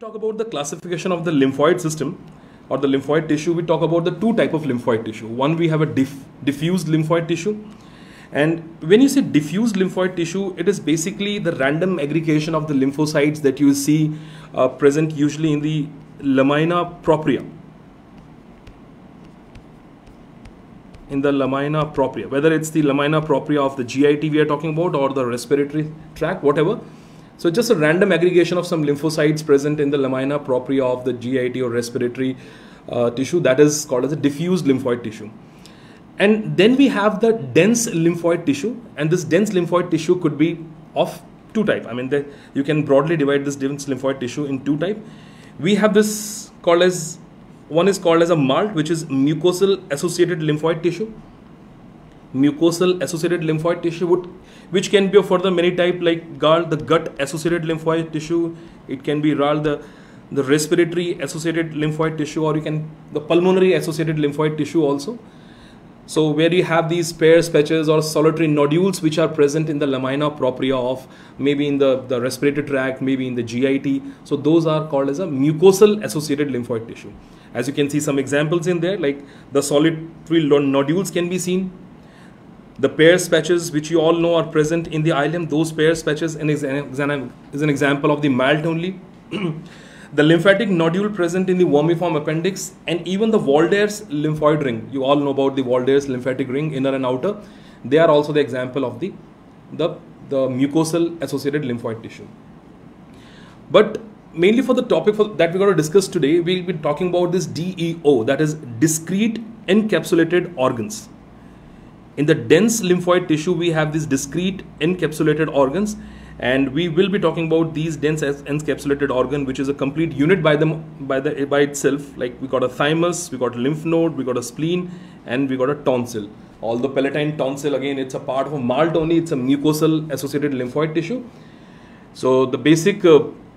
talk about the classification of the lymphoid system or the lymphoid tissue, we talk about the two type of lymphoid tissue. One, we have a diffused lymphoid tissue. And when you say diffused lymphoid tissue, it is basically the random aggregation of the lymphocytes that you see present usually in the lamina propria. In the lamina propria, whether it's the lamina propria of the GIT we are talking about or the respiratory tract, whatever. So just a random aggregation of some lymphocytes present in the lamina propria of the GIT or respiratory tissue, that is called as a diffused lymphoid tissue. And then we have the dense lymphoid tissue, and this dense lymphoid tissue could be of two types. I mean, you can broadly divide this dense lymphoid tissue in two types. We have this called as, one is called as a MALT, which is mucosal associated lymphoid tissue. Mucosal associated lymphoid tissue, which can be of further many types like GAL, the gut associated lymphoid tissue. It can be RAL, the respiratory associated lymphoid tissue, or you can the pulmonary associated lymphoid tissue also. So where you have these pairs, patches or solitary nodules which are present in the lamina propria of maybe in the respiratory tract, maybe in the GIT. So those are called as a mucosal associated lymphoid tissue. As you can see some examples in there, like the solitary nodules can be seen. The pairs, patches which you all know are present in the ileum, those pairs, patches is an example of the MALT only. The lymphatic nodule present in the vermiform appendix, and even the Walder's lymphoid ring. You all know about the Walder's lymphatic ring, inner and outer. They are also the example of the mucosal associated lymphoid tissue. But mainly for the topic that we're going to discuss today, we'll be talking about this DEO, that is discrete encapsulated organs. In the dense lymphoid tissue, we have these discrete encapsulated organs. And we will be talking about these dense encapsulated organ, which is a complete unit by itself. Like we got a thymus, we got a lymph node, we got a spleen, and we got a tonsil. All the palatine tonsil, again, it's a part of a MALT only. It's a mucosal associated lymphoid tissue. So the basic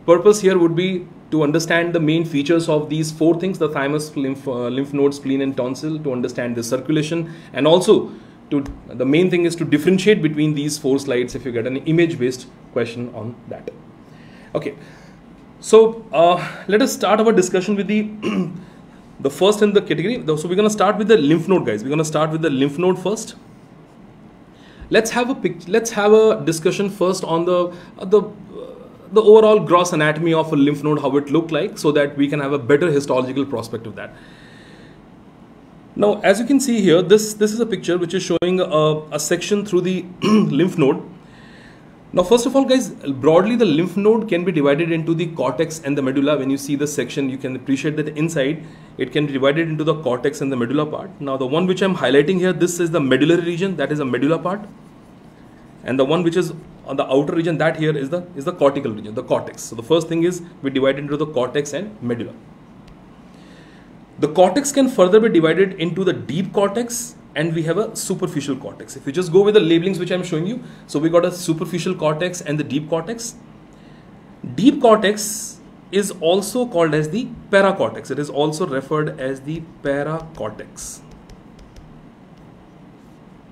purpose here would be to understand the main features of these four things: the thymus, lymph node, spleen, and tonsil, to understand the circulation, and also the main thing is to differentiate between these four slides if you get an image-based question on that. Okay, so let us start our discussion with the first in the category. So we're going to start with the lymph node, guys. We're going to start with the lymph node first. Let's have a discussion first on the overall gross anatomy of a lymph node, how it look like, so that we can have a better histological prospect of that. Now, as you can see here, this is a picture which is showing a section through the lymph node. Now, first of all, guys, broadly the lymph node can be divided into the cortex and the medulla. When you see the section, you can appreciate that inside it can be divided into the cortex and the medulla part. Now, the one which I'm highlighting here, this is the medullary region, that is a medulla part. And the one which is on the outer region, that here is the cortical region, the cortex. So the first thing is we divide into the cortex and medulla. The cortex can further be divided into the deep cortex, and we have a superficial cortex. If you just go with the labelings which I'm showing you, so we got a superficial cortex and the deep cortex. Deep cortex is also called as the paracortex. It is also referred as the paracortex.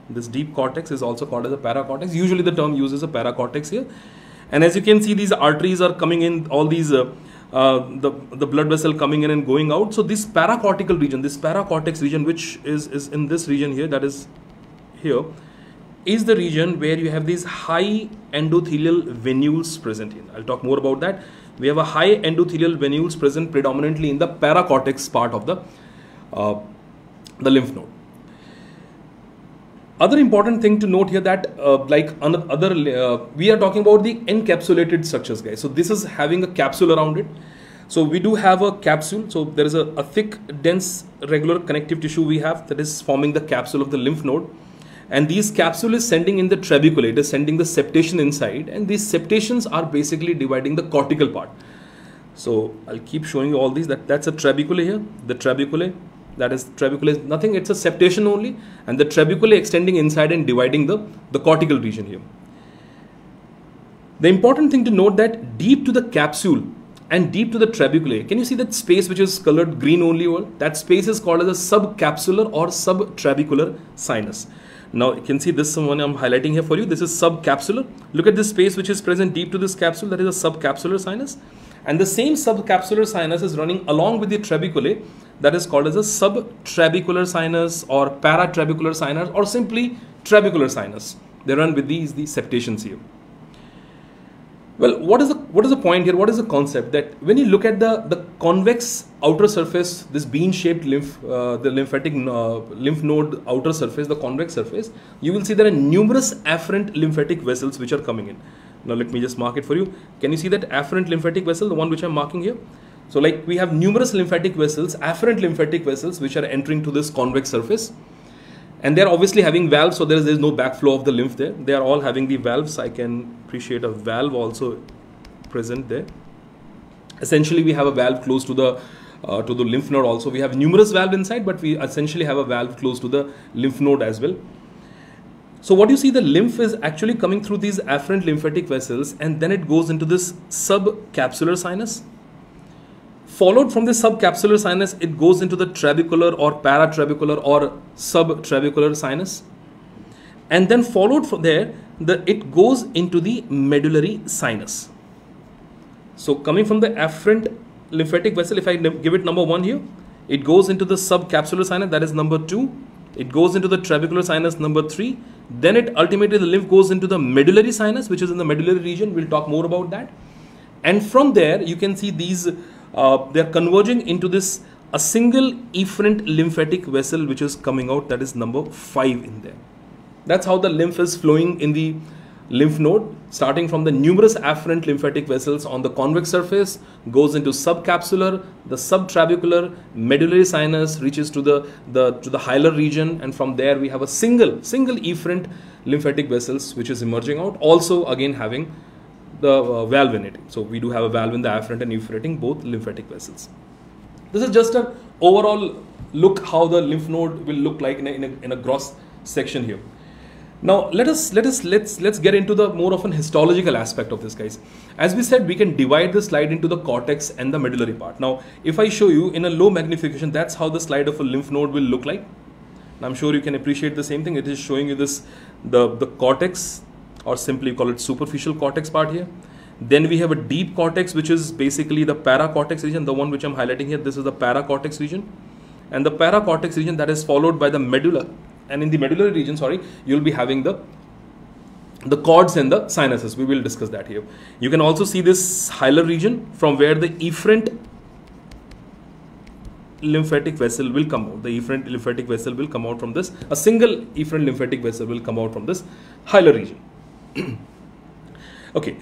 This deep cortex is also called as a paracortex. Usually the term uses a paracortex here. And as you can see, these arteries are coming in, all these the blood vessel coming in and going out. So this paracortical region, this paracortex region, which is in this region here, that is here, is the region where you have these high endothelial venules present here. I'll talk more about that. We have a high endothelial venules present predominantly in the paracortex part of the lymph node. Other important thing to note here that we are talking about the encapsulated structures, guys. So this is having a capsule around it. So we do have a capsule. So there is a thick, dense, regular connective tissue we have that is forming the capsule of the lymph node. And these capsule is sending in the trabeculae. It is sending the septation inside, and these septations are basically dividing the cortical part. So I'll keep showing you all these. That's a trabeculae here. The trabeculae. That is, trabeculae is nothing, it's a septation only, and the trabeculae extending inside and dividing the cortical region here. The important thing to note that deep to the capsule and deep to the trabeculae, can you see that space which is colored green only? That space is called as a subcapsular or subtrabecular sinus. Now you can see this one I'm highlighting here for you. This is subcapsular. Look at this space which is present deep to this capsule, that is a subcapsular sinus. And the same subcapsular sinus is running along with the trabeculae, that is called as a subtrabecular sinus or paratrabecular sinus or simply trabecular sinus. They run with these septations here. Well, what is the point here? What is the concept? That when you look at the convex outer surface, this bean-shaped the lymphatic lymph node outer surface, the convex surface, you will see there are numerous afferent lymphatic vessels which are coming in. Now let me just mark it for you. Can you see that afferent lymphatic vessel, the one which I'm marking here? So like we have numerous lymphatic vessels, afferent lymphatic vessels which are entering to this convex surface. And they are obviously having valves, so there is no backflow of the lymph there. They are all having the valves. I can appreciate a valve also present there. Essentially, we have a valve close to the lymph node also. We have numerous valves inside, but we essentially have a valve close to the lymph node as well. So what you see, the lymph is actually coming through these afferent lymphatic vessels, and then it goes into this subcapsular sinus. Followed from the subcapsular sinus, it goes into the trabecular or paratrabecular or subtrabecular sinus. And then followed from there, it goes into the medullary sinus. So coming from the afferent lymphatic vessel, if I give it number 1 here, it goes into the subcapsular sinus, that is number 2. It goes into the trabecular sinus, number 3. Then it ultimately, the lymph goes into the medullary sinus, which is in the medullary region. We'll talk more about that. And from there, you can see these they're converging into a single efferent lymphatic vessel which is coming out, that is number 5 in there. That's how the lymph is flowing in the lymph node, starting from the numerous afferent lymphatic vessels on the convex surface, goes into subcapsular, the subtrabecular, medullary sinus, reaches to the hilar region, and from there we have a single efferent lymphatic vessels which is emerging out, also again having the valve in it. So we do have a valve in the afferent and efferent both lymphatic vessels. This is just an overall look how the lymph node will look like in a gross section here. Now let's get into the more of an histological aspect of this, guys. As we said, we can divide the slide into the cortex and the medullary part. Now if I show you in a low magnification, that's how the slide of a lymph node will look like. And I'm sure you can appreciate the same thing. It is showing you the cortex, or simply call it superficial cortex part here. Then we have a deep cortex, which is basically the paracortex region, the one which I'm highlighting here. This is the paracortex region, and the paracortex region that is followed by the medulla. And in the medullary region, you'll be having the cords and the sinuses. We will discuss that here. You can also see this hilar region from where the efferent lymphatic vessel will come out. The efferent lymphatic vessel will come out from this. A single efferent lymphatic vessel will come out from this hilar region. Okay,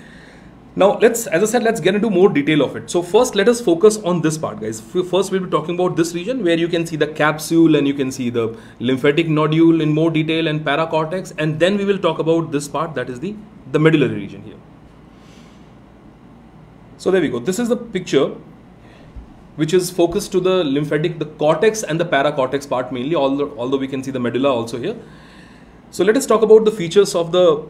now as I said, let's get into more detail of it. So first, let us focus on this part, guys. First, we'll be talking about this region where you can see the capsule and you can see the lymphatic nodule in more detail and paracortex, and then we will talk about this part, that is the medullary region here. So there we go. This is the picture which is focused to the lymphatic, the cortex and the paracortex part mainly, although we can see the medulla also here. So let us talk about the features of the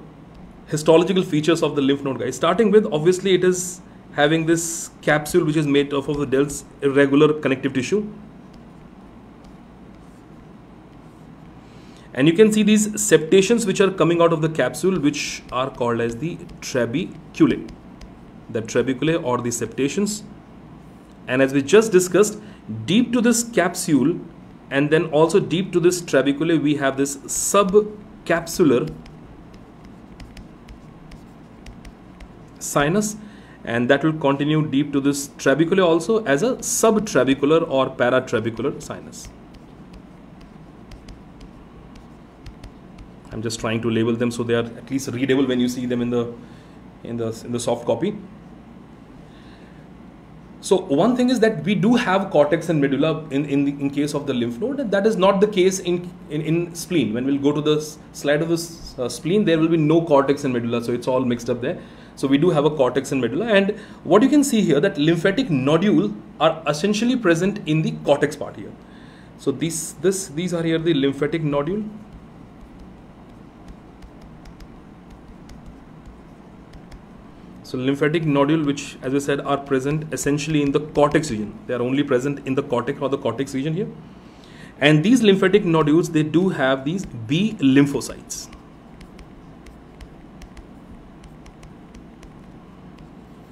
histological features of the lymph node, guys. Starting with, obviously, it is having this capsule which is made of the dense irregular connective tissue, and you can see these septations which are coming out of the capsule, which are called as the trabeculae, or the septations. And as we just discussed, deep to this capsule and then also deep to this trabeculae, we have this subcapsular sinus, and that will continue deep to this trabeculae also as a subtrabecular or paratrabecular sinus. I'm just trying to label them so they are at least readable when you see them in the soft copy. So one thing is that we do have cortex and medulla in case of the lymph node, and that is not the case in spleen. When we'll go to the slide of this spleen, there will be no cortex and medulla, so it's all mixed up there. So we do have a cortex and medulla, and what you can see here, that lymphatic nodule are essentially present in the cortex part here. So these are here the lymphatic nodule. So lymphatic nodule, which as I said are present essentially in the cortex region. They are only present in the cortex or the cortex region here. And these lymphatic nodules, they do have these B lymphocytes.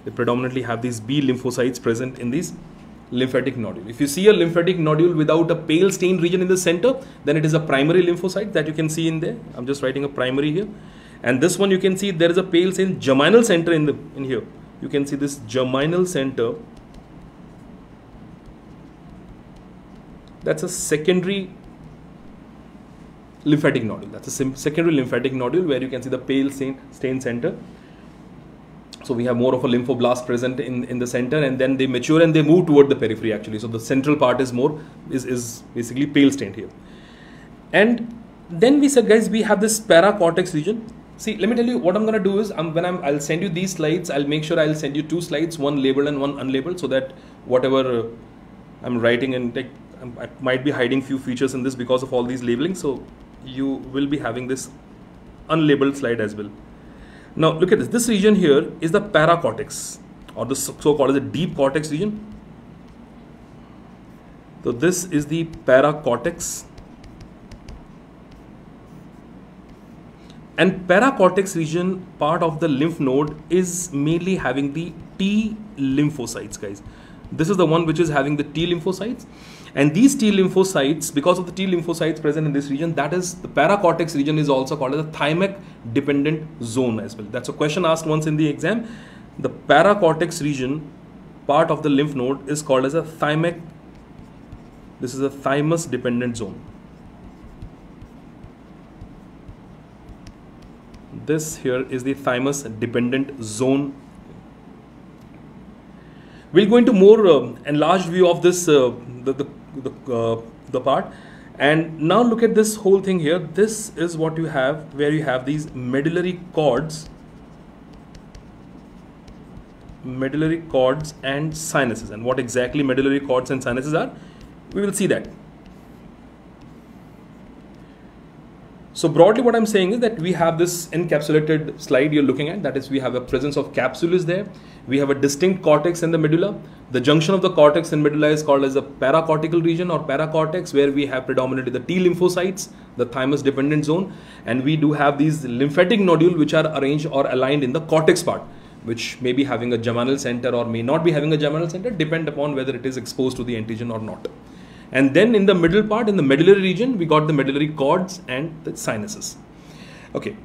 They predominantly have these B lymphocytes present in these lymphatic nodule. If you see a lymphatic nodule without a pale stained region in the center, then it is a primary lymphocyte that you can see in there. I'm just writing a primary here. And this one you can see there is a pale stained germinal center in here. You can see this germinal center. That's a secondary lymphatic nodule. That's a secondary lymphatic nodule where you can see the pale stained center. So we have more of a lymphoblast present in the center, and then they mature and they move toward the periphery actually. So the central part is basically pale stained here. And then we said, guys, we have this paracortex region. See, let me tell you what I'm going to do is I'll send you these slides. I'll make sure I'll send you two slides, one labeled and one unlabeled, so that whatever I'm writing and I might be hiding few features in this because of all these labeling. So you will be having this unlabeled slide as well. Now look at this. This region here is the paracortex, or the so-called as the deep cortex region. So this is the paracortex. And paracortex region, part of the lymph node, is mainly having the T lymphocytes, guys. This is the one which is having the T lymphocytes. And these T lymphocytes, because of the T lymphocytes present in this region, that is the paracortex region, is also called as a thymic dependent zone as well. That's a question asked once in the exam. The paracortex region, part of the lymph node, is called as a thymic. This is a thymus dependent zone. This here is the thymus dependent zone. We'll go into more enlarged view of this the part. And now look at this whole thing here. This is what you have, where you have these medullary cords and sinuses. And what exactly medullary cords and sinuses are, we will see that. So broadly what I'm saying is that we have this encapsulated slide you're looking at. That is, we have a presence of capsules there. We have a distinct cortex in the medulla. The junction of the cortex and medulla is called as the paracortical region or paracortex, where we have predominantly the T lymphocytes, the thymus dependent zone, and we do have these lymphatic nodules which are arranged or aligned in the cortex part, which may be having a germinal center or may not be having a germinal center, depend upon whether it is exposed to the antigen or not. And then in the middle part, in the medullary region, we got the medullary cords and the sinuses. Okay.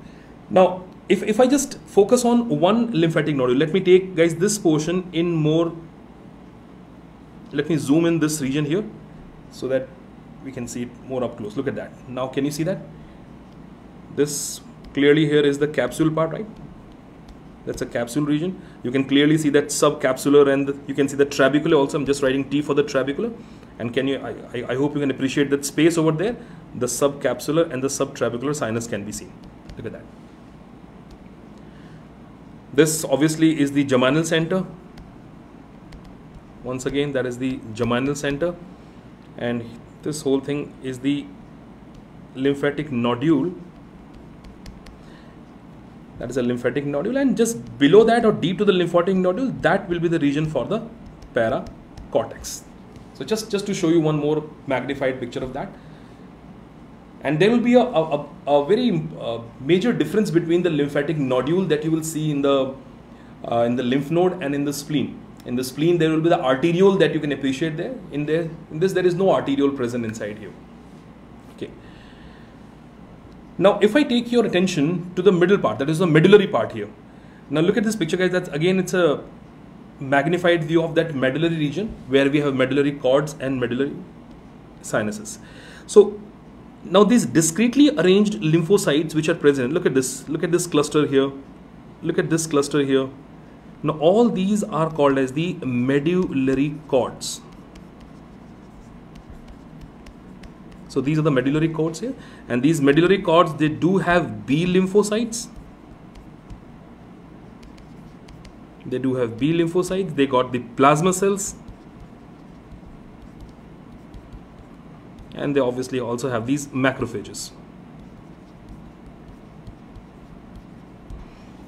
Now, if I just focus on one lymphatic nodule, let me take, guys, this portion in more. Let me zoom in this region here so that we can see it more up close. Look at that. Now, can you see that? This clearly here is the capsule part, right? That's a capsule region. You can clearly see that subcapsular, and you can see the trabecular also. I'm just writing T for the trabecular. And can you, I hope you can appreciate that space over there. The subcapsular and the subtrabecular sinus can be seen. Look at that. This obviously is the germinal center. Once again, that is the germinal center. And this whole thing is the lymphatic nodule. That is a lymphatic nodule. And just below that or deep to the lymphatic nodule, that will be the region for the paracortex. So just to show you one more magnified picture of that. And there will be a very major difference between the lymphatic nodule that you will see in the lymph node and in the spleen. In the spleen, there will be the arteriole that you can appreciate there. In this, there is no arteriole present inside here. Okay. Now, if I take your attention to the middle part, that is the medullary part here. Now, look at this picture, guys. That's again, it's a magnified view of that medullary region where we have medullary cords and medullary sinuses. So now these discretely arranged lymphocytes which are present, look at this cluster here, look at this cluster here. Now all these are called as the medullary cords. So these are the medullary cords here, and these medullary cords, they do have B lymphocytes. They do have B lymphocytes. They got the plasma cells, and they obviously also have these macrophages.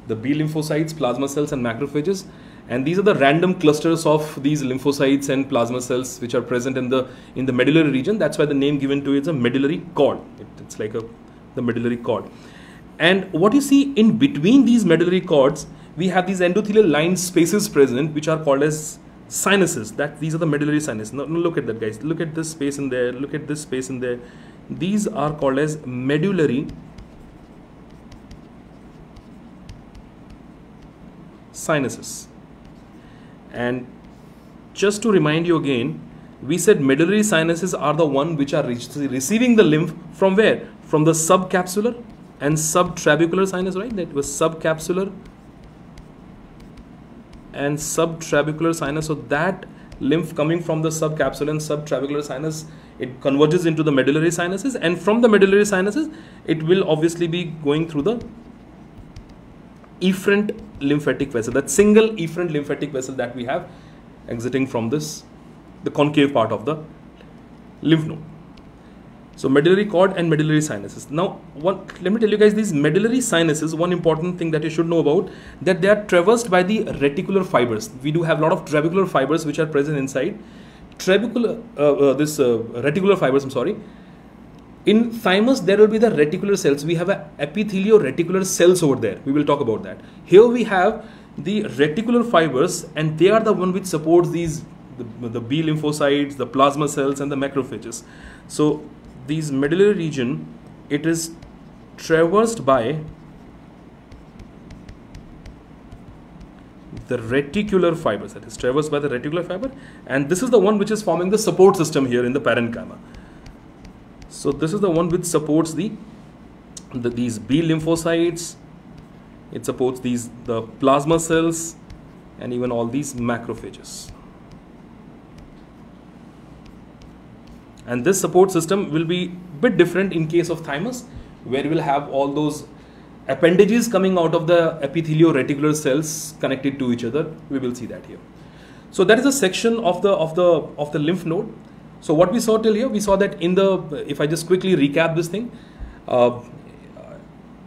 The B lymphocytes, plasma cells, and macrophages, and these are the random clusters of these lymphocytes and plasma cells which are present in the medullary region. That's why the name given to it is a medullary cord. It's like the medullary cord. And what you see in between these medullary cords, we have these endothelial line spaces present, which are called as sinuses. These are the medullary sinuses. Now look at that, guys. Look at this space in there. Look at this space in there. These are called as medullary sinuses. And just to remind you again, we said medullary sinuses are the one which are receiving the lymph from where? From the subcapsular and subtrabecular sinus, right? That was subcapsular and subtrabecular sinus. So that lymph coming from the subcapsular and subtrabecular sinus, it converges into the medullary sinuses, and from the medullary sinuses, it will obviously be going through the efferent lymphatic vessel, that single efferent lymphatic vessel that we have exiting from this, the concave part of the lymph node. So medullary cord and medullary sinuses. Now, let me tell you guys, these medullary sinuses, one important thing that you should know about, that they are traversed by the reticular fibers. We do have a lot of trabecular fibers which are present inside. Reticular fibers, I'm sorry. In thymus, there will be the reticular cells. We have a epithelio-reticular cells over there. We will talk about that. Here we have the reticular fibers, and they are the one which supports these, the B lymphocytes, the plasma cells, and the macrophages. So these medullary region, it is traversed by the reticular fibers. That is traversed by the reticular fiber, and this is the one which is forming the support system here in the parenchyma. So this is the one which supports these B lymphocytes. It supports the plasma cells and even all these macrophages. And this support system will be a bit different in case of thymus, where we will have all those appendages coming out of the epithelio-reticular cells connected to each other. We will see that here. So that is a section of the lymph node. So what we saw till here, we saw that in the, if I just quickly recap this thing,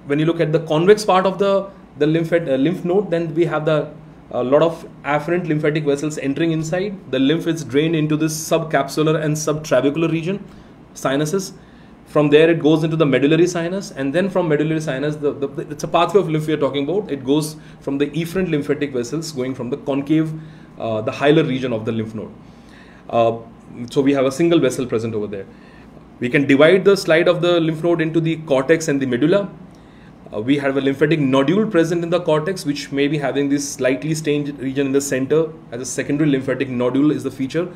when you look at the convex part of the lymph node, then we have a lot of afferent lymphatic vessels entering inside. The lymph is drained into this subcapsular and subtrabecular region, sinuses. From there it goes into the medullary sinus, and then from medullary sinus, it's a pathway of lymph we are talking about. It goes from the efferent lymphatic vessels going from the concave, the hilar region of the lymph node. So we have a single vessel present over there. We can divide the slide of the lymph node into the cortex and the medulla. We have a lymphatic nodule present in the cortex, which may be having this slightly stained region in the center as a secondary lymphatic nodule is the feature.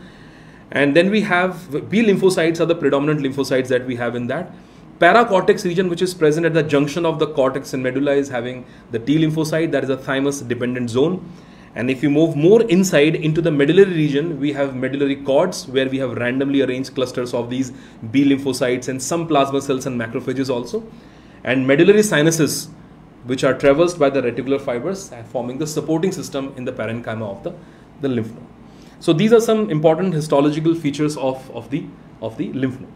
And then we have B lymphocytes are the predominant lymphocytes that we have in that. Paracortex region, which is present at the junction of the cortex and medulla, is having the T lymphocyte, that is a thymus dependent zone. And if you move more inside into the medullary region, we have medullary cords, where we have randomly arranged clusters of these B lymphocytes and some plasma cells and macrophages also. And medullary sinuses, which are traversed by the reticular fibers and forming the supporting system in the parenchyma of the lymph node. So these are some important histological features of the lymph node.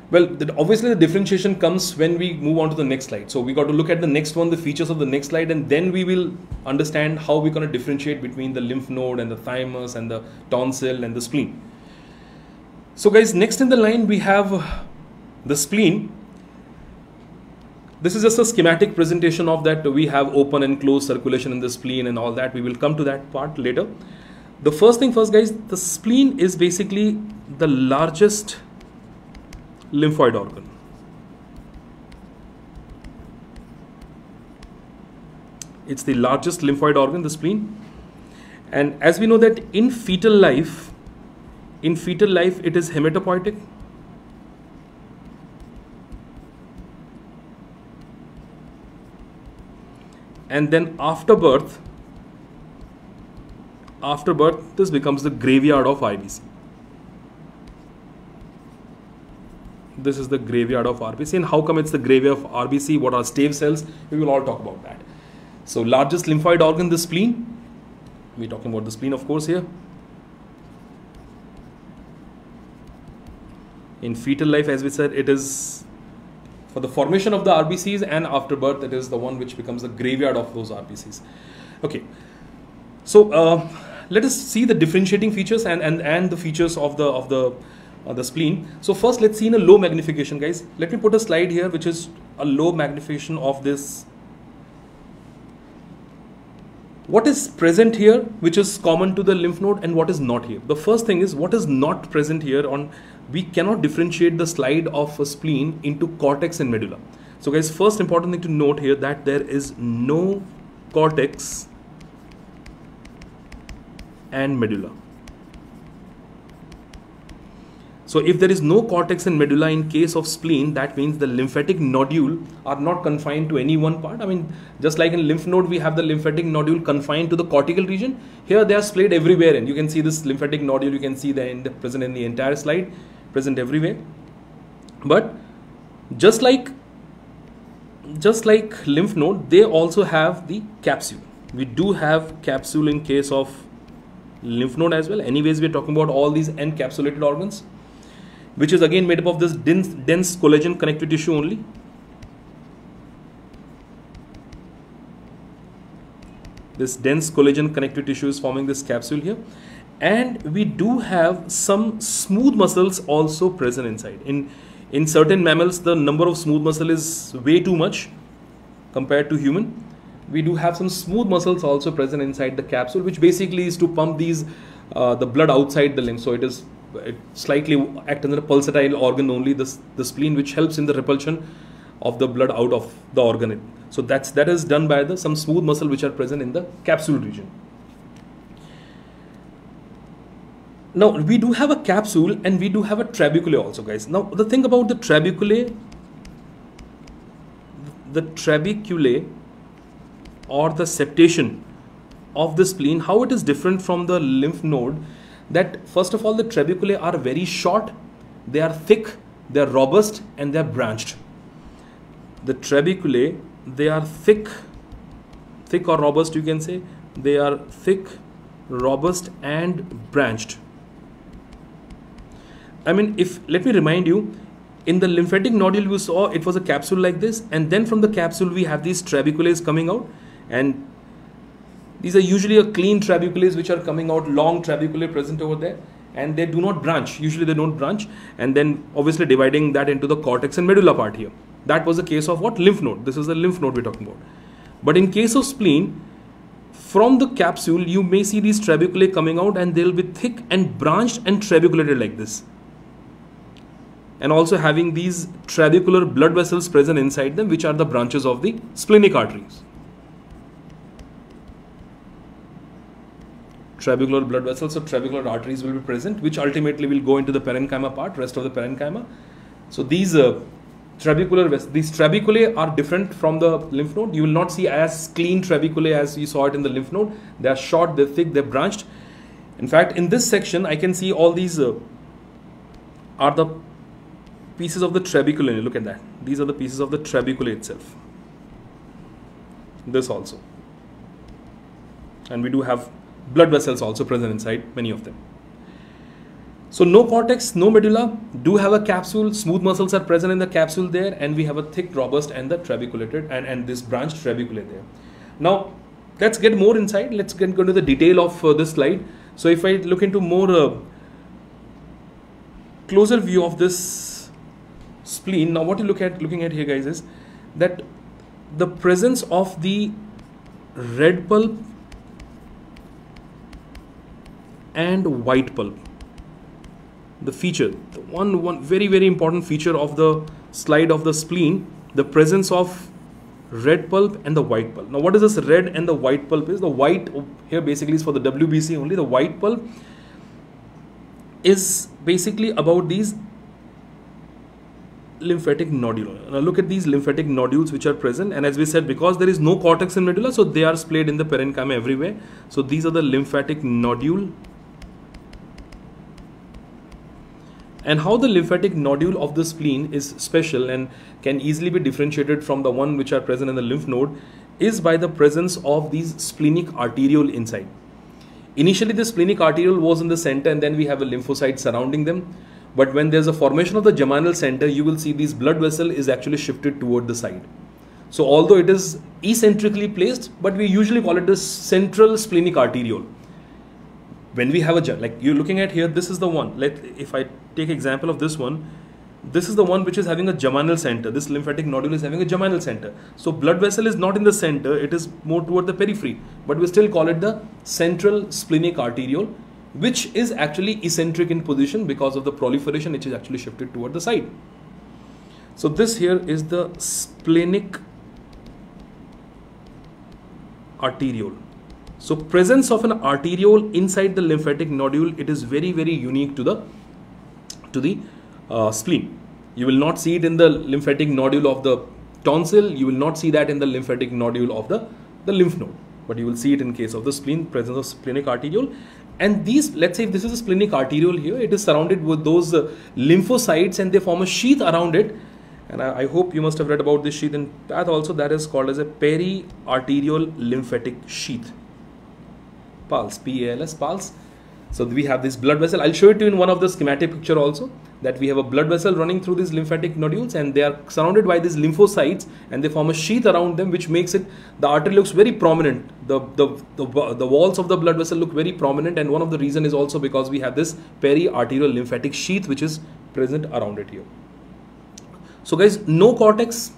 Well, obviously the differentiation comes when we move on to the next slide. So we got to look at the next one, the features of the next slide, and then we will understand how we're going to differentiate between the lymph node and the thymus and the tonsil and the spleen. So guys, next in the line we have the spleen. This is just a schematic presentation of that. We have open and closed circulation in the spleen and all that. We will come to that part later. The first thing first, guys, the spleen is basically the largest lymphoid organ. It's the largest lymphoid organ, the spleen. And as we know that in fetal life it is hematopoietic. And then after birth, this becomes the graveyard of RBC. This is the graveyard of RBC. And how come it's the graveyard of RBC? What are stave cells? We will all talk about that. So largest lymphoid organ, the spleen. We're talking about the spleen, of course, here. In fetal life, as we said, it is for the formation of the RBCs, and after birth it is the one which becomes the graveyard of those RBCs. Okay, so let us see the differentiating features and the features of the spleen. So first let's see in a low magnification, guys. Let me put a slide here which is a low magnification of this What is present here which is common to the lymph node and what is not here? The first thing is what is not present here. We cannot differentiate the slide of a spleen into cortex and medulla. So guys, first important thing to note here that there is no cortex and medulla. So if there is no cortex and medulla in case of spleen, that means the lymphatic nodule are not confined to any one part. I mean, just like in lymph node, we have the lymphatic nodule confined to the cortical region. Here they are splayed everywhere, and you can see this lymphatic nodule. You can see present in the entire slide, present everywhere. But just like lymph node, they also have the capsule. We do have capsule in case of lymph node as well. Anyways, we're talking about all these encapsulated organs, which is again made up of this dense collagen connective tissue only. This dense collagen connective tissue is forming this capsule here. And we do have some smooth muscles also present inside. In certain mammals, the number of smooth muscle is way too much compared to human. We do have some smooth muscles also present inside the capsule, which basically is to pump these the blood outside the limb. So it slightly acts as a pulsatile organ only, the spleen, which helps in the repulsion of the blood out of the organ. So that is done by some smooth muscle which are present in the capsule region. Now we do have a capsule and we do have a trabeculae also, guys. Now the thing about the trabeculae or the septation of the spleen, how it is different from the lymph node, that first of all the trabeculae are very short, they are thick, they are robust, and they are branched. The trabeculae, they are thick or robust, you can say. They are thick, robust, and branched. I mean, let me remind you, in the lymphatic nodule you saw it was a capsule like this, and then from the capsule we have these trabeculae coming out, and these are usually a clean trabeculae which are coming out, long trabeculae present over there, and they do not branch. Usually they don't branch, and then obviously dividing that into the cortex and medulla part here. That was the case of what? Lymph node. This is the lymph node we're talking about. But in case of spleen, from the capsule you may see these trabeculae coming out, and they'll be thick and branched and trabeculated like this, and also having these trabecular blood vessels present inside them, which are the branches of the splenic arteries. Trabecular blood vessels, so trabecular arteries will be present, which ultimately will go into the parenchyma part, rest of the parenchyma. So these trabeculae are different from the lymph node. You will not see as clean trabeculae as you saw it in the lymph node. They are short, they're thick, they're branched. In fact, in this section, I can see all these are the pieces of the trabeculae. Look at that. These are the pieces of the trabeculae itself. This also. And we do have blood vessels also present inside, many of them. So no cortex, no medulla, do have a capsule, smooth muscles are present in the capsule there, and we have a thick, robust, and the trabeculated and this branched trabeculae there. Now let's get more inside. Let's get into the detail of this slide. So if I look into more closer view of this spleen, now what you're looking at here, guys, is that the presence of the red pulp and white pulp. The feature, the one very, very important feature of the slide of the spleen, the presence of red pulp and the white pulp. Now what is this red and the white pulp is? The white here basically is for the WBC only. The white pulp is basically about these lymphatic nodules. Now look at these lymphatic nodules which are present, and as we said, because there is no cortex and medulla, so they are splayed in the parenchyma everywhere. So these are the lymphatic nodule. And how the lymphatic nodule of the spleen is special and can easily be differentiated from the one which are present in the lymph node is by the presence of these splenic arteriole inside. Initially the splenic arteriole was in the center, and then we have a lymphocyte surrounding them. But when there's a formation of the geminal center, you will see this blood vessel is actually shifted toward the side. So although it is eccentrically placed, but we usually call it the central splenic arteriole. When we have like you're looking at here, this is the one. If I take example of this one, This is the one which is having a germinal center. This lymphatic nodule is having a germinal center. So blood vessel is not in the center, it is more toward the periphery, but we still call it the central splenic arteriole, which is actually eccentric in position because of the proliferation, which is actually shifted toward the side. So this here is the splenic arteriole. So presence of an arteriole inside the lymphatic nodule, it is very, very unique to the spleen. You will not see it in the lymphatic nodule of the tonsil. You will not see that in the lymphatic nodule of the lymph node, but you will see it in case of the spleen, presence of splenic arteriole. And these, let's say if this is a splenic arteriole here, it is surrounded with those lymphocytes, and they form a sheath around it. And I hope you must have read about this sheath in path also. That is called as a periarterial lymphatic sheath. Pulse, P-A-L-S, pulse. So we have this blood vessel. I'll show it to you in one of the schematic picture also, that we have a blood vessel running through these lymphatic nodules, and they are surrounded by these lymphocytes, and they form a sheath around them, which makes it, the artery looks very prominent. The walls of the blood vessel look very prominent, and one of the reason is also because we have this periarterial lymphatic sheath which is present around it here. So guys, no cortex,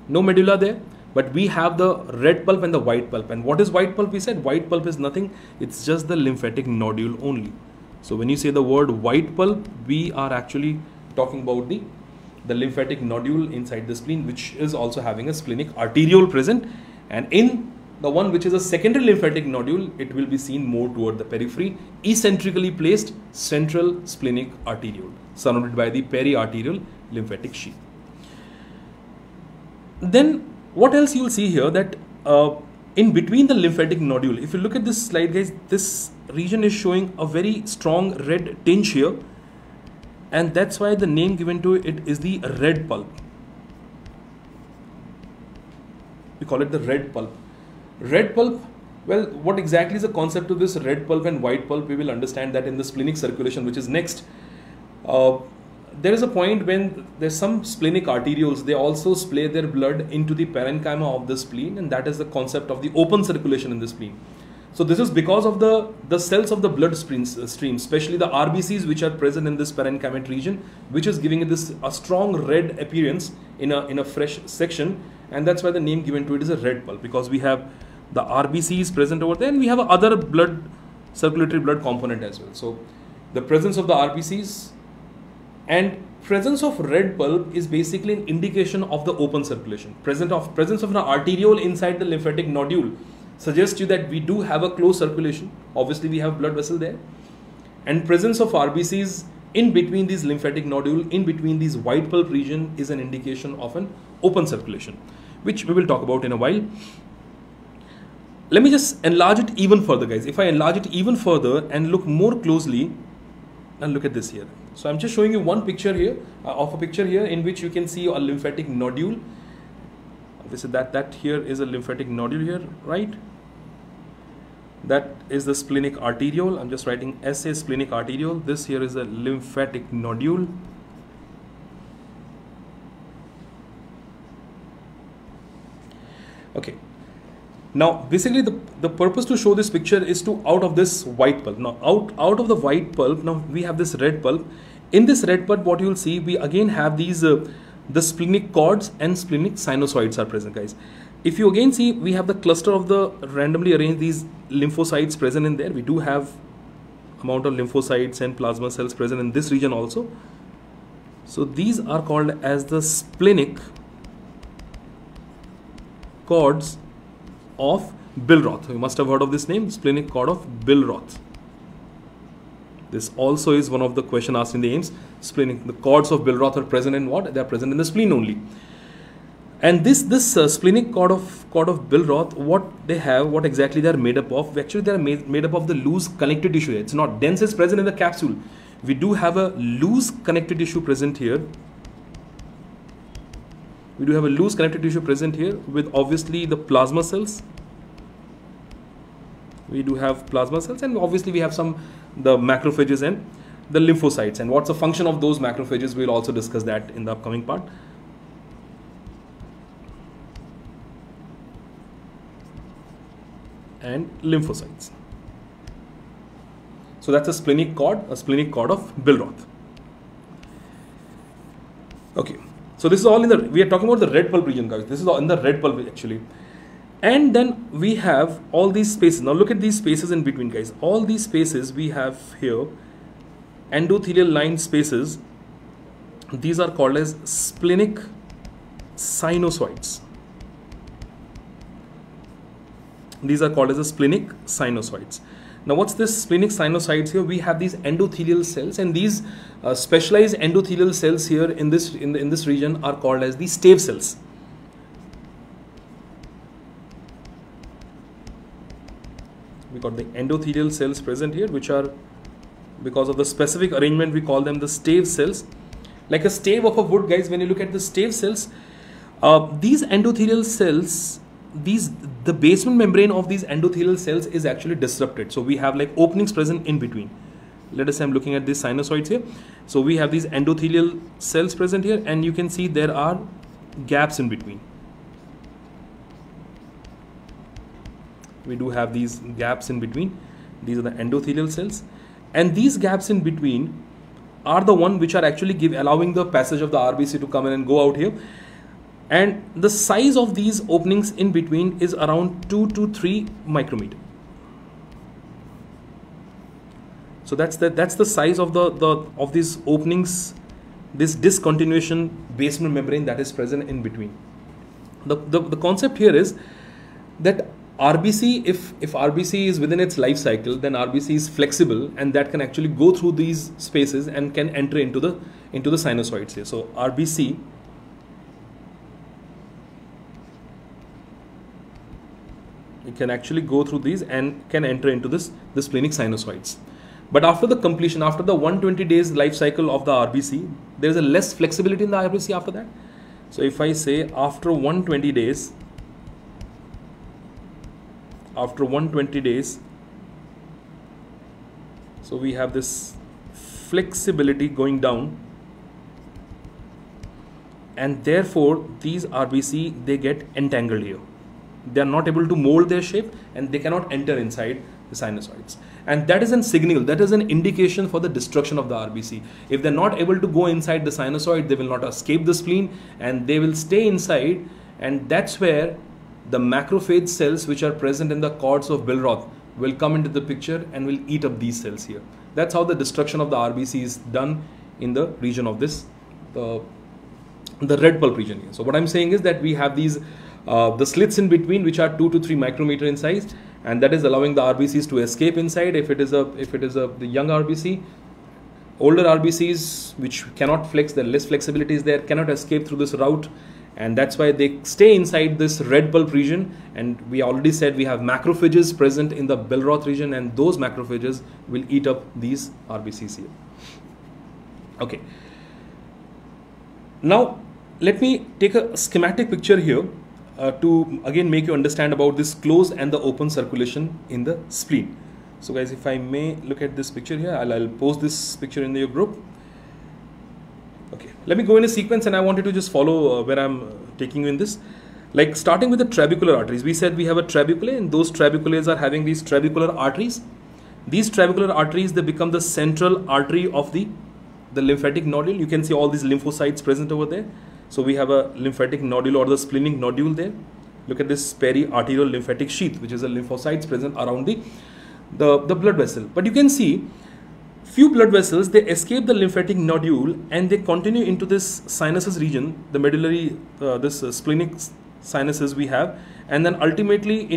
no medulla there, but we have the red pulp and the white pulp. And what is white pulp? We said white pulp is nothing, it's just the lymphatic nodule only. So when you say the word white pulp, we are actually talking about the lymphatic nodule inside the spleen, which is also having a splenic arteriole present. And in the one which is a secondary lymphatic nodule, it will be seen more toward the periphery, eccentrically placed central splenic arteriole, surrounded by the periarterial lymphatic sheath. Then what else you will see here, that in between the lymphatic nodule, if you look at this slide guys, this region is showing a very strong red tinge here, and that's why the name given to it is the red pulp. We call it the red pulp. Red pulp, well, what exactly is the concept of this red pulp and white pulp? We will understand that in the splenic circulation, which is next. There is a point when there's some splenic arterioles, they also splay their blood into the parenchyma of the spleen, and that is the concept of the open circulation in the spleen. So this is because of the cells of the blood stream, especially the RBCs which are present in this parenchymal region, which is giving it this a strong red appearance in a fresh section, and that's why the name given to it is a red pulp, because we have the RBCs present over there, and we have other blood, circulatory blood component as well. So the presence of the RBCs and presence of red pulp is basically an indication of the open circulation. Presence of an arteriole inside the lymphatic nodule suggests you that we do have a closed circulation. Obviously we have blood vessel there, and presence of RBCs in between these lymphatic nodule, in between these white pulp region, is an indication of an open circulation, which we will talk about in a while. Let me just enlarge it even further guys. If I enlarge it even further and look more closely, and look at this here. So I'm just showing you one picture here, of a picture here in which you can see a lymphatic nodule. This is that here is a lymphatic nodule here, right? That is the splenic arteriole. I'm just writing SA splenic arteriole. This here is a lymphatic nodule. Okay. Now basically the purpose to show this picture is to out of this white pulp. Now out of the white pulp, now we have this red pulp. In this red pulp, what you will see, we again have these the splenic cords and splenic sinusoids are present guys. If you again see, we have the cluster of the randomly arranged these lymphocytes present in there. We do have amount of lymphocytes and plasma cells present in this region also. So these are called as the splenic cords of Billroth. You must have heard of this name, splenic cord of Billroth. This also is one of the question asked in the AIIMS. Splenic, the cords of Billroth are present in what? They are present in the spleen only. And this splenic cord of Billroth, what they have, what exactly they are made up of? Actually, they are made up of the loose connective tissue. It's not dense, it's present in the capsule. We do have a loose connective tissue present here. We do have a loose connective tissue present here with obviously the plasma cells. We do have plasma cells, and obviously we have the macrophages and the lymphocytes. And what's the function of those macrophages? We'll also discuss that in the upcoming part. And lymphocytes. So that's a splenic cord of Billroth. Okay, so this is all in the, we are talking about the red pulp region, guys. This is all in the red pulp actually. And then we have all these spaces. Now look at these spaces in between, guys. All these spaces we have here, endothelial line spaces, these are called as splenic sinusoids. These are called as the splenic sinusoids. Now what's this splenic sinusoids here? We have these endothelial cells, and these specialized endothelial cells here in this region are called as the stave cells. We got the endothelial cells present here, which are, because of the specific arrangement, we call them the stave cells. Like a stave of a wood, guys, when you look at the stave cells, these endothelial cells, the basement membrane of these endothelial cells is actually disrupted. So we have like openings present in between. Let us say I'm looking at these sinusoids here. So we have these endothelial cells present here, and you can see there are gaps in between. We do have these gaps in between. These are the endothelial cells, and these gaps in between are the one which are actually allowing the passage of the RBC to come in and go out here. And the size of these openings in between is around 2 to 3 micrometer. So that's the size of of these openings, this discontinuation basement membrane that is present in between. The concept here is that RBC, if RBC is within its life cycle, then RBC is flexible, and that can actually go through these spaces and can enter into the sinusoids here. So RBC it can actually go through these and can enter into the splenic sinusoids. But after the completion, after the 120 days life cycle of the RBC, there is a less flexibility in the RBC after that. So if I say after 120 days, so we have this flexibility going down, and therefore these RBC, they get entangled here. They are not able to mold their shape, and they cannot enter inside the sinusoids. And that is a signal, that is an indication for the destruction of the RBC. If they're not able to go inside the sinusoid, they will not escape the spleen, and they will stay inside, and that's where the macrophage cells which are present in the cords of Billroth will come into the picture and will eat up these cells here. That's how the destruction of the RBC is done in the region of this, the red pulp region here. So what I'm saying is that we have these the slits in between, which are 2 to 3 micrometer in size, and that is allowing the RBCs to escape inside. If it is the young RBC, older RBCs which cannot flex, the less flexibility is there, cannot escape through this route, and that's why they stay inside this red pulp region. And we already said we have macrophages present in the Billroth region, and those macrophages will eat up these RBCs here. Okay. Now let me take a schematic picture here to again make you understand about this closed and the open circulation in the spleen. So guys, if I may look at this picture here, I'll post this picture in your group. Okay, let me go in a sequence, and I wanted to just follow where I'm taking you in this. Like starting with the trabecular arteries, we said we have a trabeculae, and those trabeculae are having these trabecular arteries. These trabecular arteries, they become the central artery of the lymphatic nodule. You can see all these lymphocytes present over there. So we have a lymphatic nodule or the splenic nodule there. Look at this periarterial lymphatic sheath, which is the lymphocytes present around the blood vessel. But you can see few blood vessels, they escape the lymphatic nodule and they continue into this sinuses region, the medullary, this splenic sinuses we have, and then ultimately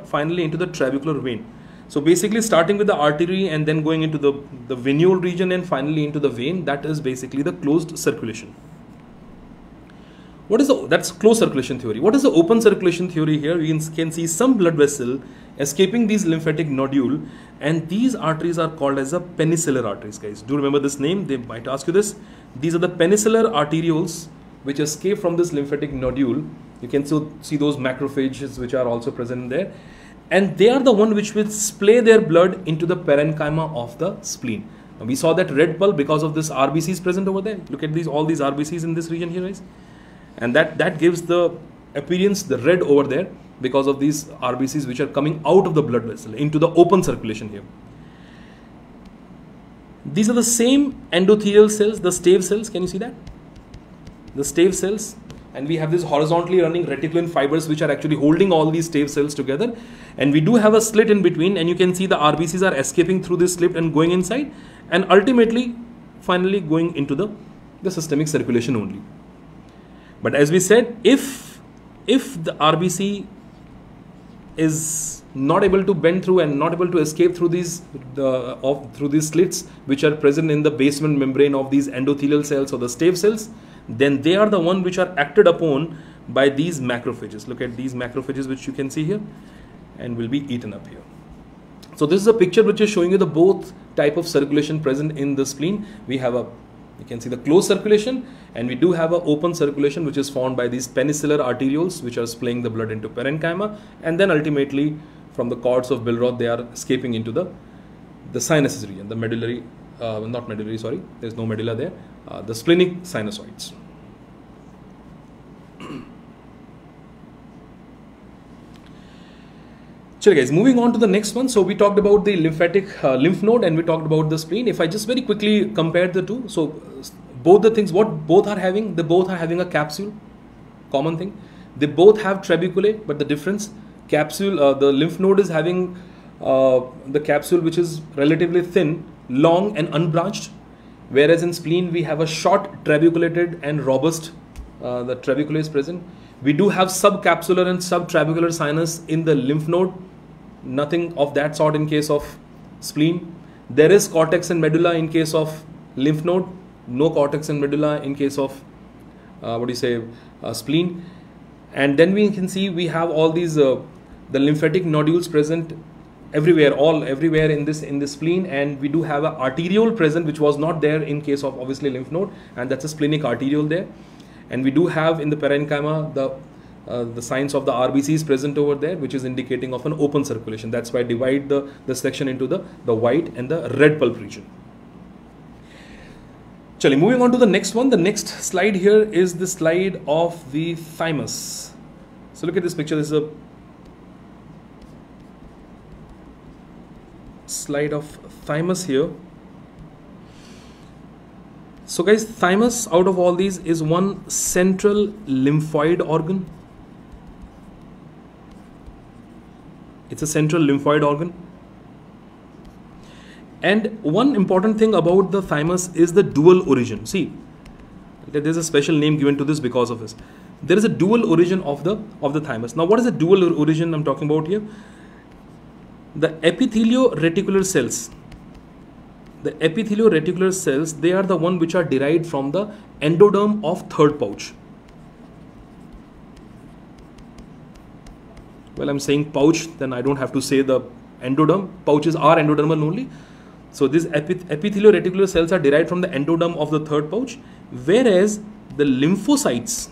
finally into the trabecular vein. So basically starting with the artery and then going into the venule region and finally into the vein, that is basically the closed circulation. That's closed circulation theory. What is the open circulation theory here? We can see some blood vessel escaping these lymphatic nodule, and these arteries are called as the penicillar arteries, guys. Do remember this name? They might ask you this. These are the penicillar arterioles which escape from this lymphatic nodule. You can still see those macrophages which are also present there, and they are the one which will splay their blood into the parenchyma of the spleen. Now, we saw that red pulp because of this RBCs present over there. Look at all these RBCs in this region here, guys. And that gives the appearance, the red over there, because of these RBCs which are coming out of the blood vessel into the open circulation here. These are the same endothelial cells, the stave cells. Can you see that? the stave cells, and we have these horizontally running reticulin fibers which are actually holding all these stave cells together, and we do have a slit in between, and you can see the RBCs are escaping through this slit and going inside, and ultimately finally going into the systemic circulation only. But as we said, if the RBC is not able to bend through and not able to escape through these slits which are present in the basement membrane of these endothelial cells or the stave cells, then they are the one which are acted upon by these macrophages. Look at these macrophages which you can see here, and will be eaten up here. So this is a picture which is showing you the both type of circulation present in the spleen. We have you can see the closed circulation, and we do have an open circulation which is formed by these penicillar arterioles which are splaying the blood into parenchyma, and then ultimately from the cords of Billroth they are escaping into the sinuses region, the medullary, not medullary, sorry, there is no medulla there, the splenic sinusoids. Sure guys, moving on to the next one. So we talked about the lymphatic lymph node, and we talked about the spleen. If I just very quickly compare the two, so both the things, what both are having, they both are having a capsule, common thing. They both have trabeculae, but the difference, capsule, the lymph node is having the capsule which is relatively thin, long and unbranched, whereas in spleen we have a short trabeculated and robust, the trabeculae is present. We do have subcapsular and subtrabecular sinus in the lymph node, nothing of that sort in case of spleen. There is cortex and medulla in case of lymph node, no cortex and medulla in case of spleen. And then we can see we have all these the lymphatic nodules present everywhere, everywhere in this spleen, and we do have an arteriole present which was not there in case of obviously lymph node, and that's a splenic arteriole there. And we do have in the parenchyma the signs of the RBCs present over there, which is indicating of an open circulation. That's why I divide the section into the white and the red pulp region. Chali, moving on to the next one. The next slide here is the slide of the thymus. So look at this picture. This is a slide of thymus here. So guys, thymus out of all these is one central lymphoid organ. It's a central lymphoid organ. And one important thing about the thymus is the dual origin. See, there's a special name given to this because of this. There is a dual origin of the thymus. Now, what is the dual origin I'm talking about here? The epithelio-reticular cells. The epithelio-reticular cells, they are the one which are derived from the endoderm of third pouch. Well, I'm saying pouch, then I don't have to say the endoderm. Pouches are endodermal only. So these epithelio-reticular cells are derived from the endoderm of the third pouch, whereas the lymphocytes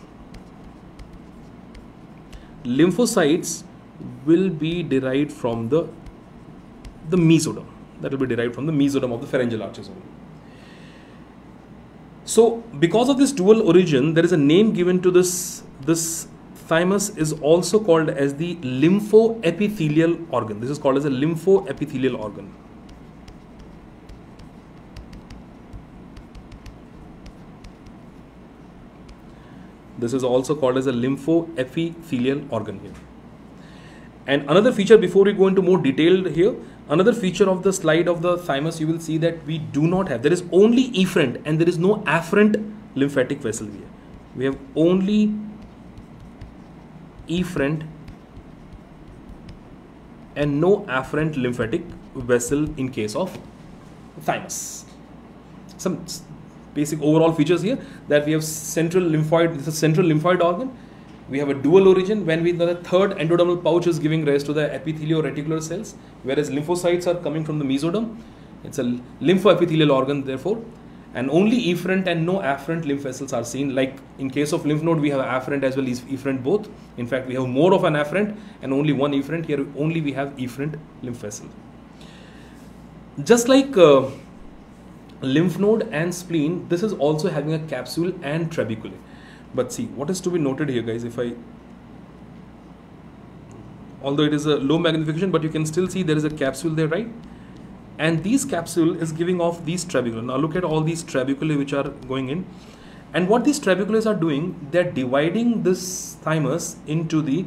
will be derived from the mesoderm. That will be derived from the mesoderm of the pharyngeal arches only. So because of this dual origin, there is a name given to this thymus is also called as the lymphoepithelial organ. This is called as a lymphoepithelial organ. This is also called as a lymphoepithelial organ here. And another feature, before we go into more detailed here, another feature of the slide of the thymus, you will see that we do not have, there is only efferent and there is no afferent lymphatic vessel here. We have only efferent and no afferent lymphatic vessel in case of thymus. Some basic overall features here, that we have central lymphoid, this is central lymphoid organ. We have a dual origin when the third endodermal pouch is giving rise to the epithelio-reticular cells, whereas lymphocytes are coming from the mesoderm. It's a lymphoepithelial organ therefore, and only efferent and no afferent lymph vessels are seen. Like in case of lymph node, we have afferent as well as efferent both. In fact, we have more of an afferent and only one efferent. Here only we have efferent lymph vessel. Just like lymph node and spleen, this is also having a capsule and trabeculae. But see, what is to be noted here, guys, although it is a low magnification, but you can still see there is a capsule there, right? And this capsule is giving off these trabeculae. Now look at all these trabeculae which are going in. And what these trabeculae are doing, they're dividing this thymus into the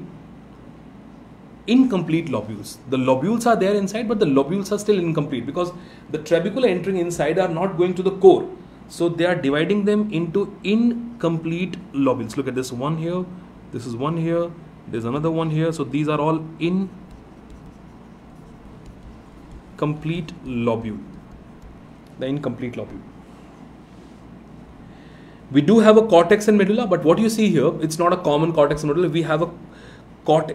incomplete lobules. The lobules are there inside, but the lobules are still incomplete because the trabeculae entering inside are not going to the core. So they are dividing them into incomplete lobules. Look at this one here, this is one here, there's another one here. So these are all incomplete lobule, the incomplete lobule. We do have a cortex and medulla, but what you see here, it's not a common cortex and medulla. We have a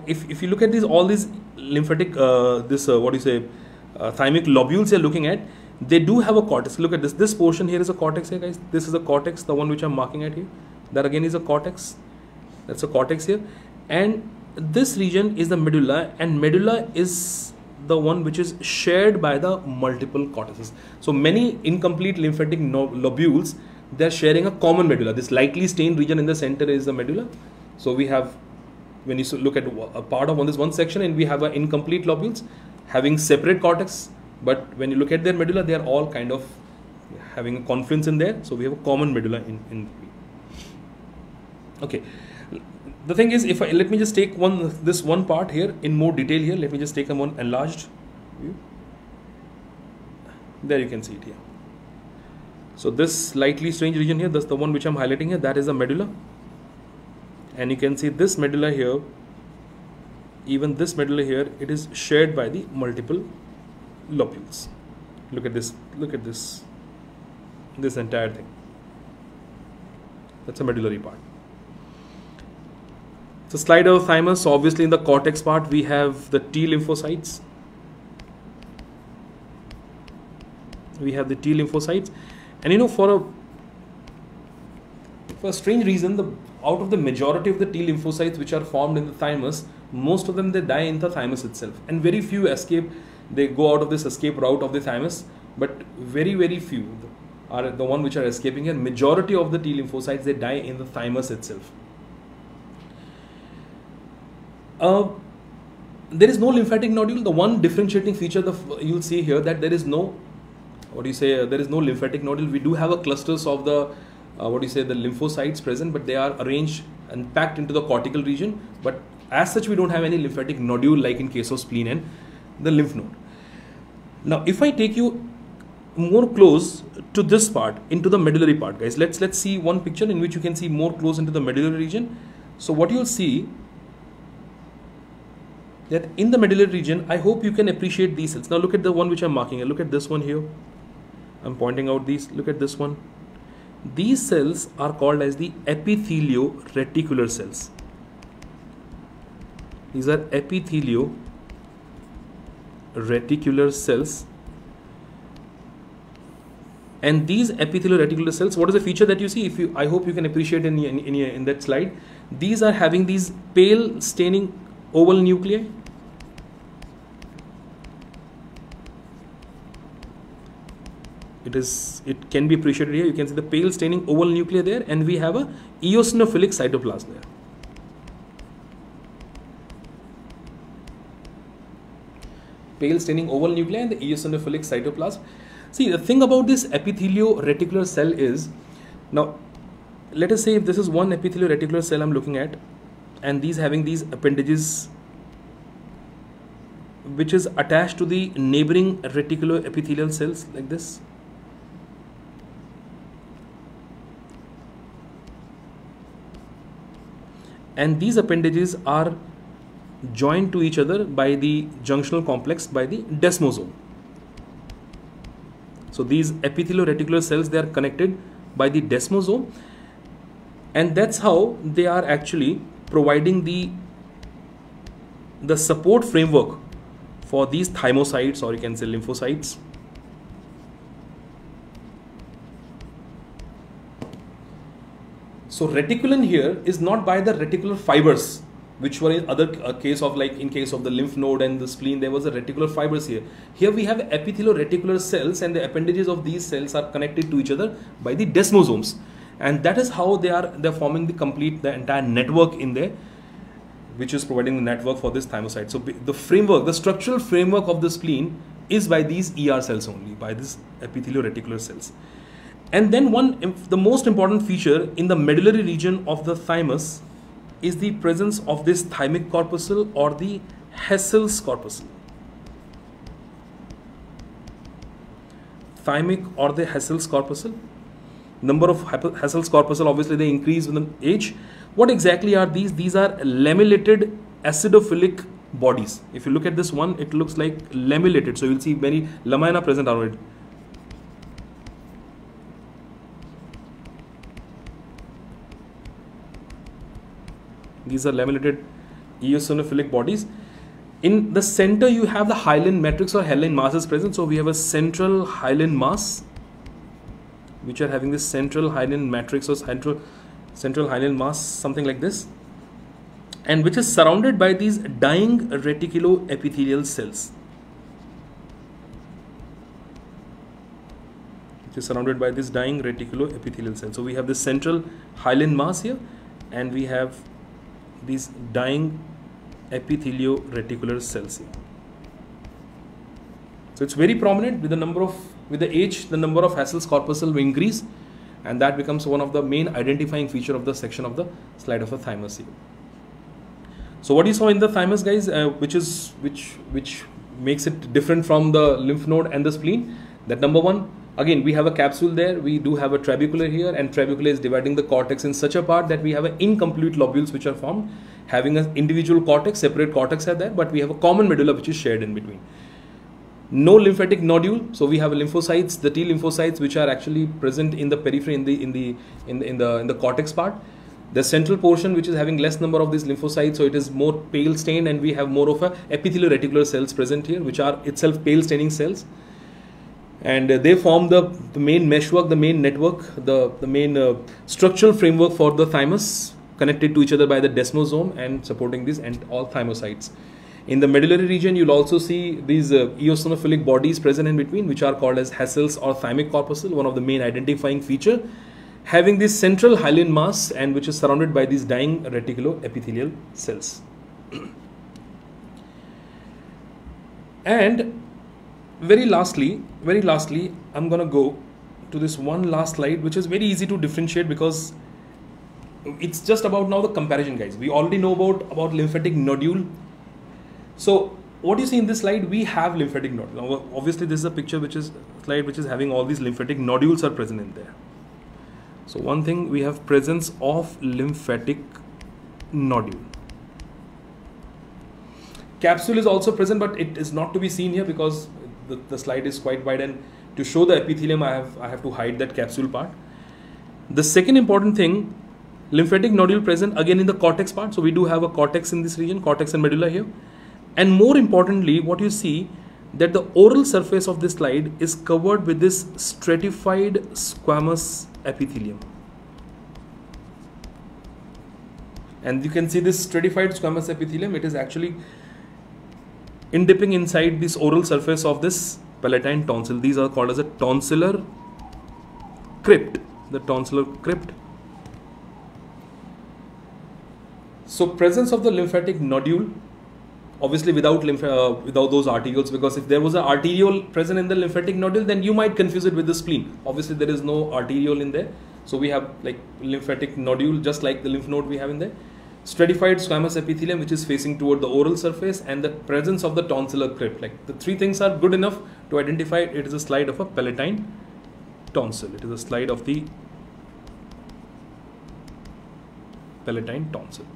if you look at these, all these lymphatic, thymic lobules you're looking at, they do have a cortex. Look at this. This portion here is a cortex here, guys. This is a cortex, the one which I'm marking at here. That again is a cortex. That's a cortex here. And this region is the medulla, and medulla is the one which is shared by the multiple cortices. So many incomplete lymphatic lobules, they're sharing a common medulla. This lightly stained region in the center is the medulla. So we have, when you look at a part of this one section, and we have an incomplete lobules having separate cortex, but when you look at their medulla, they are all kind of having a confluence in there. So we have a common medulla in okay. The thing is, let me just take this one part here in more detail here. Let me just take a one enlarged view. There you can see it here. So this slightly strange region here, that's the one which I'm highlighting here, that is the medulla. And you can see this medulla here, even this medulla here, it is shared by the multiple lobules. Look at this, this entire thing. That's a medullary part. So slide of thymus, so obviously in the cortex part we have the T lymphocytes. And you know, for a strange reason, out of the majority of the T lymphocytes which are formed in the thymus, most of them, they die in the thymus itself, and very few escape. They go out of this escape route of the thymus, but very few are the one which are escaping here. Majority of the T lymphocytes, they die in the thymus itself. There is no lymphatic nodule. The one differentiating feature you'll see here, that there is no, there is no lymphatic nodule. We do have a clusters of the the lymphocytes present, but they are arranged and packed into the cortical region. But as such, we don't have any lymphatic nodule like in case of spleen and the lymph node. Now, if I take you more close to this part, into the medullary part, guys, let's see one picture in which you can see more close into the medullary region. So what you'll see, that in the medullary region, I hope you can appreciate these cells. Now look at the one which I'm marking. Look at this one here. I'm pointing out these. Look at this one. These cells are called as the epithelio-reticular cells. These are epithelio-reticular cells. And these epithelio-reticular cells, what is the feature that you see? I hope you can appreciate in that slide. These are having these pale staining oval nuclei. It can be appreciated here. You can see the pale staining oval nuclei there, and we have a eosinophilic cytoplasm there. Pale staining oval nuclei and the eosinophilic cytoplasm. See, the thing about this epithelio-reticular cell is, now let us say if this is one epithelio-reticular cell I'm looking at, and these having these appendages which is attached to the neighboring reticuloepithelial cells like this. And these appendages are joined to each other by the junctional complex, by the desmosome. So these epithelio-reticular cells, they are connected by the desmosome, and that's how they are actually providing the support framework for these thymocytes, or you can say lymphocytes. So reticulin here is not by the reticular fibers, which were in other case of, like in case of the lymph node and the spleen, there was a reticular fibers here. Here we have epithelio-reticular cells, and the appendages of these cells are connected to each other by the desmosomes, and that is how they're forming the entire network in there, which is providing the network for this thymocyte. So the framework, the structural framework of the spleen is by these ER cells only, by these epithelio-reticular cells. And then the most important feature in the medullary region of the thymus is the presence of this thymic corpuscle or the Hessel's corpuscle. Thymic or the Hessel's corpuscle. Number of Hessel's corpuscle, obviously they increase with age. What exactly are these? These are lamellated acidophilic bodies. If you look at this one, it looks like lamellated. So you will see many lamina present around it. These are lamellated eosinophilic bodies. In the center, you have the hyaline matrix or hyaline masses present. So we have a central hyaline mass, which are having this central hyaline matrix or central hyaline mass, something like this, and which is surrounded by these dying reticuloepithelial cells. Which is surrounded by this dying reticuloepithelial cells. So we have this central hyaline mass here, and we have these dying epithelio-reticular cells here. So it's very prominent. With the age, the number of Hessel's corpuscle will increase, and that becomes one of the main identifying feature of the section of the slide of the thymus here. So what you saw in the thymus, guys, which makes it different from the lymph node and the spleen, that number one, again, we have a capsule there, we do have a trabecular here, and trabecular is dividing the cortex in such a part that we have an incomplete lobules which are formed, having an individual cortex, separate cortex are there, but we have a common medulla which is shared in between. No lymphatic nodule, so we have lymphocytes, the T lymphocytes, which are actually present in the periphery, in the cortex part. The central portion, which is having less number of these lymphocytes, so it is more pale stained, and we have more of a epithelio-reticular cells present here, which are itself pale staining cells. And they form the main meshwork, the main network, the main structural framework for the thymus, connected to each other by the desmosome and supporting these and all thymocytes. In the medullary region, you'll also see these eosinophilic bodies present in between, which are called as Hessel's or thymic corpuscle, one of the main identifying feature, having this central hyaline mass and which is surrounded by these dying reticuloepithelial cells. And very lastly, I'm gonna go to this one last slide, which is very easy to differentiate because it's just about now the comparison, guys. We already know about lymphatic nodule. So what you see in this slide, we have lymphatic nodule. Now, obviously, this is a picture which is having all these lymphatic nodules are present in there. So one thing, we have presence of lymphatic nodule. Capsule is also present, but it is not to be seen here because the slide is quite wide, and to show the epithelium, I have to hide that capsule part. The second important thing, lymphatic nodule present again in the cortex part. So we do have a cortex in this region, cortex and medulla here. And more importantly, what you see, that the oral surface of this slide is covered with this stratified squamous epithelium. And you can see this stratified squamous epithelium, it is actually indipping inside this oral surface of this palatine tonsil. These are called as a tonsillar crypt, the tonsillar crypt. So presence of the lymphatic nodule, obviously without those arterioles, because if there was an arteriole present in the lymphatic nodule, then you might confuse it with the spleen. Obviously there is no arteriole in there, so we have like lymphatic nodule just like the lymph node we have in there. Stratified squamous epithelium which is facing toward the oral surface, and the presence of the tonsillar crypt. Like the three things are good enough to identify it is a slide of a palatine tonsil. It is a slide of the palatine tonsil.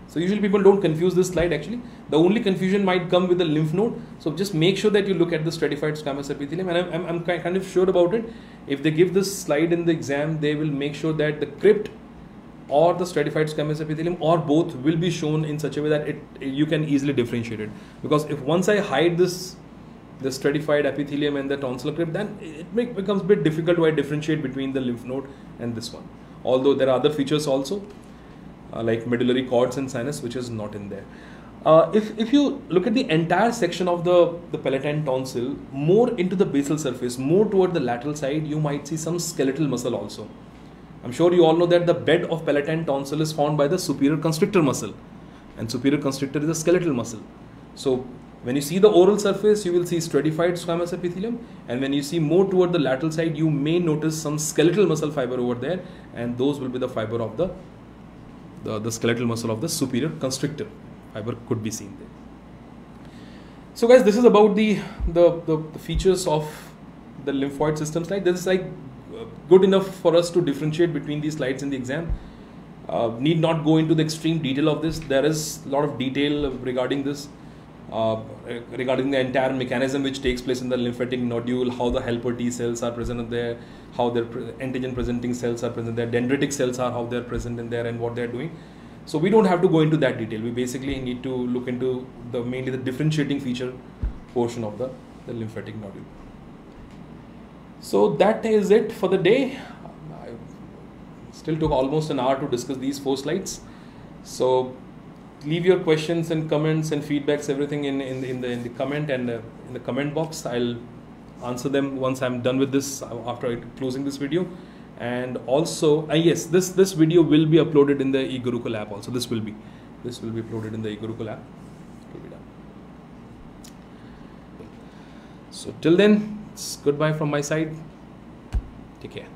So usually people don't confuse this slide actually. The only confusion might come with the lymph node. So just make sure that you look at the stratified squamous epithelium, and I'm kind of sure about it. If they give this slide in the exam, they will make sure that the crypt or the stratified squamous epithelium or both will be shown in such a way that you can easily differentiate it. Because if once I hide the stratified epithelium and the tonsillar crypt, then it becomes a bit difficult to differentiate between the lymph node and this one. Although there are other features also, like medullary cords and sinus, which is not in there. If you look at the entire section of the palatine tonsil, more into the basal surface, more toward the lateral side, you might see some skeletal muscle also. I'm sure you all know that the bed of palatine tonsil is formed by the superior constrictor muscle, and superior constrictor is a skeletal muscle. So When you see the oral surface, you will see stratified squamous epithelium, and when you see more toward the lateral side, you may notice some skeletal muscle fiber over there, and those will be the fiber of the skeletal muscle of the superior constrictor fiber could be seen there. So guys, this is about the features of the lymphoid system slide. This is like good enough for us to differentiate between these slides in the exam. Need not go into the extreme detail of this. There is a lot of detail regarding this. Regarding the entire mechanism which takes place in the lymphatic nodule, how the helper T cells are present there, how their antigen presenting cells are present there, dendritic cells are how they are present in there and what they are doing. So we don't have to go into that detail. We basically need to look into mainly the differentiating feature portion of the lymphatic nodule. So that is it for the day. I still took almost an hour to discuss these 4 slides. So leave your questions and comments and feedbacks, everything in the comment and in the comment box. I'll answer them once I'm done with this, after closing this video. And also, yes, this video will be uploaded in the eGurukul app also. This will be uploaded in the eGurukul app. It will be done. So till then, it's goodbye from my side. Take care.